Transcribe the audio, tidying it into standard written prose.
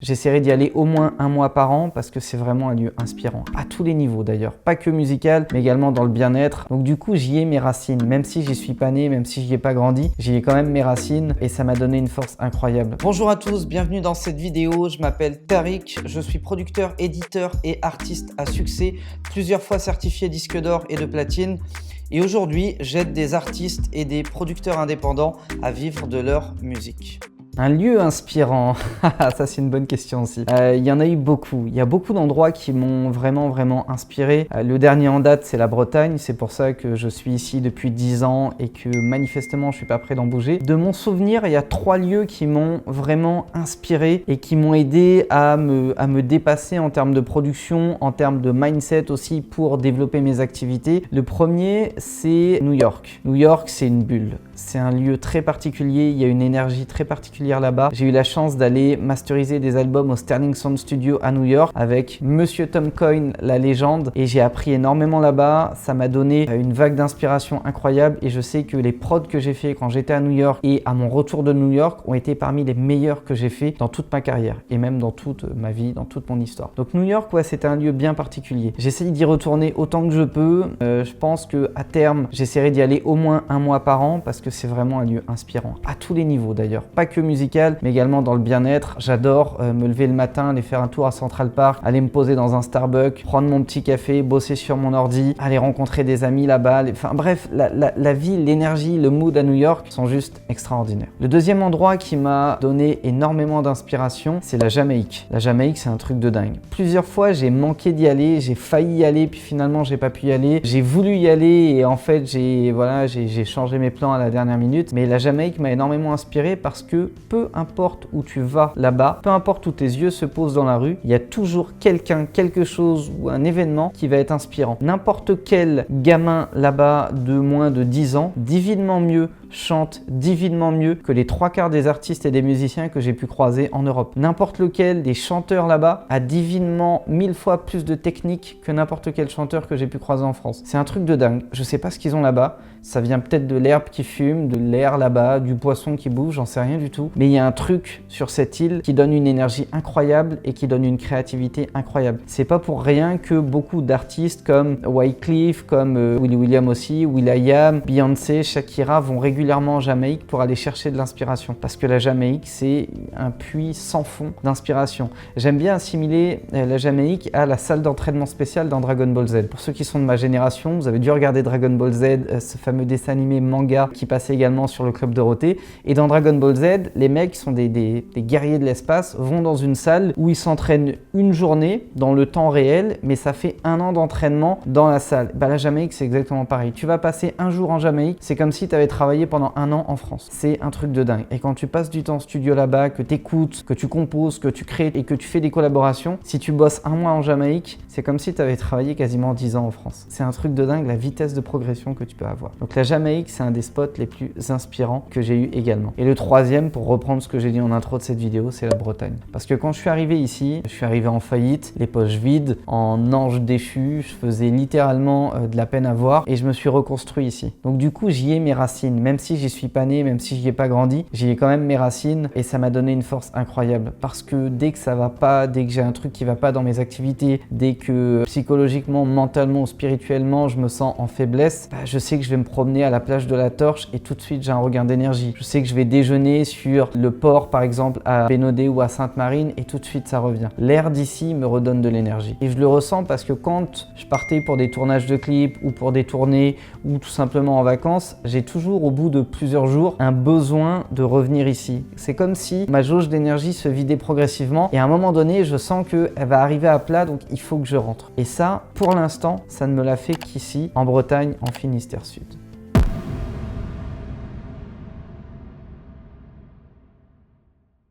J'essaierai d'y aller au moins un mois par an parce que c'est vraiment un lieu inspirant, à tous les niveaux d'ailleurs, pas que musical, mais également dans le bien-être. Donc du coup, j'y ai mes racines, même si j'y suis pas né, même si j'y ai pas grandi, j'y ai quand même mes racines et ça m'a donné une force incroyable. Bonjour à tous, bienvenue dans cette vidéo, je m'appelle Tariq, je suis producteur, éditeur et artiste à succès, plusieurs fois certifié disque d'or et de platine. Et aujourd'hui, j'aide des artistes et des producteurs indépendants à vivre de leur musique. Un lieu inspirant, ça c'est une bonne question aussi. Il y en a eu beaucoup, il y a beaucoup d'endroits qui m'ont vraiment inspiré. Le dernier en date c'est la Bretagne, c'est pour ça que je suis ici depuis 10 ans et que manifestement je suis pas prêt d'en bouger. De mon souvenir, il y a 3 lieux qui m'ont vraiment inspiré et qui m'ont aidé à me dépasser en termes de production, en termes de mindset aussi pour développer mes activités. Le premier c'est New York. New York c'est une bulle, c'est un lieu très particulier, il y a une énergie très particulière là-bas. J'ai eu la chance d'aller masteriser des albums au Sterling Sound Studio à New York avec Monsieur Tom Coyne, la légende, et j'ai appris énormément là-bas. Ça m'a donné une vague d'inspiration incroyable et je sais que les prods que j'ai fait quand j'étais à New York et à mon retour de New York ont été parmi les meilleurs que j'ai fait dans toute ma carrière et même dans toute ma vie, dans toute mon histoire. Donc New York, ouais, c'était un lieu bien particulier. J'essaye d'y retourner autant que je peux. Je pense que à terme, j'essaierai d'y aller au moins un mois par an parce que c'est vraiment un lieu inspirant, à tous les niveaux d'ailleurs, pas que musical, mais également dans le bien-être. J'adore me lever le matin, aller faire un tour à Central Park, aller me poser dans un Starbucks, prendre mon petit café, bosser sur mon ordi, aller rencontrer des amis là-bas. Enfin bref, la vie, l'énergie, le mood à New York sont juste extraordinaires. Le deuxième endroit qui m'a donné énormément d'inspiration, c'est la Jamaïque. La Jamaïque, c'est un truc de dingue. Plusieurs fois, j'ai manqué d'y aller, j'ai failli y aller, puis finalement, j'ai pas pu y aller. J'ai voulu y aller et en fait, j'ai changé mes plans à la dernière minute. Mais la Jamaïque m'a énormément inspiré parce que peu importe où tu vas là-bas, peu importe où tes yeux se posent dans la rue, il y a toujours quelqu'un, quelque chose ou un événement qui va être inspirant. N'importe quel gamin là-bas de moins de 10 ans, divinement mieux, chante divinement mieux que les 3/4 des artistes et des musiciens que j'ai pu croiser en Europe. N'importe lequel des chanteurs là-bas a divinement 1000 fois plus de technique que n'importe quel chanteur que j'ai pu croiser en France. C'est un truc de dingue. Je sais pas ce qu'ils ont là-bas. Ça vient peut-être de l'herbe qui fume, de l'air là-bas, du poisson qui bouge, j'en sais rien du tout. Mais il y a un truc sur cette île qui donne une énergie incroyable et qui donne une créativité incroyable. C'est pas pour rien que beaucoup d'artistes comme Wyclef, comme Willy William aussi, will.i.am, Beyoncé, Shakira vont régulièrement en Jamaïque pour aller chercher de l'inspiration. Parce que la Jamaïque, c'est un puits sans fond d'inspiration. J'aime bien assimiler la Jamaïque à la salle d'entraînement spéciale dans Dragon Ball Z. Pour ceux qui sont de ma génération, vous avez dû regarder Dragon Ball Z, ce fameux dessin animé manga qui passait également sur le Club Dorothée. Et dans Dragon Ball Z, les mecs sont des guerriers de l'espace, vont dans une salle où ils s'entraînent une journée dans le temps réel, mais ça fait 1 an d'entraînement dans la salle. Bah, la Jamaïque, c'est exactement pareil. Tu vas passer un jour en Jamaïque, c'est comme si tu avais travaillé pendant 1 an en France. C'est un truc de dingue. Et quand tu passes du temps en studio là-bas, que tu écoutes, que tu composes, que tu crées et que tu fais des collaborations, si tu bosses 1 mois en Jamaïque, c'est comme si tu avais travaillé quasiment 10 ans en France. C'est un truc de dingue, la vitesse de progression que tu peux avoir. Donc la Jamaïque, c'est un des spots les plus inspirants que j'ai eu également. Et le troisième, pour reprendre ce que j'ai dit en intro de cette vidéo, c'est la Bretagne. Parce que quand je suis arrivé ici, je suis arrivé en faillite, les poches vides, en ange déchu, je faisais littéralement de la peine à voir et je me suis reconstruit ici. Donc du coup, j'y ai mes racines. Même si j'y suis pas né, même si j'y ai pas grandi, j'y ai quand même mes racines et ça m'a donné une force incroyable. Parce que dès que ça va pas, dès que j'ai un truc qui va pas dans mes activités, dès que psychologiquement, mentalement ou spirituellement, je me sens en faiblesse, bah, je sais que je vais me promener à la plage de la Torche et tout de suite j'ai un regain d'énergie. Je sais que je vais déjeuner sur le port par exemple à Bénodet ou à Sainte-Marine et tout de suite ça revient. L'air d'ici me redonne de l'énergie. Et je le ressens parce que quand je partais pour des tournages de clips ou pour des tournées ou tout simplement en vacances, j'ai toujours au bout de plusieurs jours un besoin de revenir ici. C'est comme si ma jauge d'énergie se vidait progressivement et à un moment donné je sens qu'elle va arriver à plat donc il faut que je rentre. Et ça, pour l'instant, ça ne me l'a fait qu'ici en Bretagne, en Finistère Sud.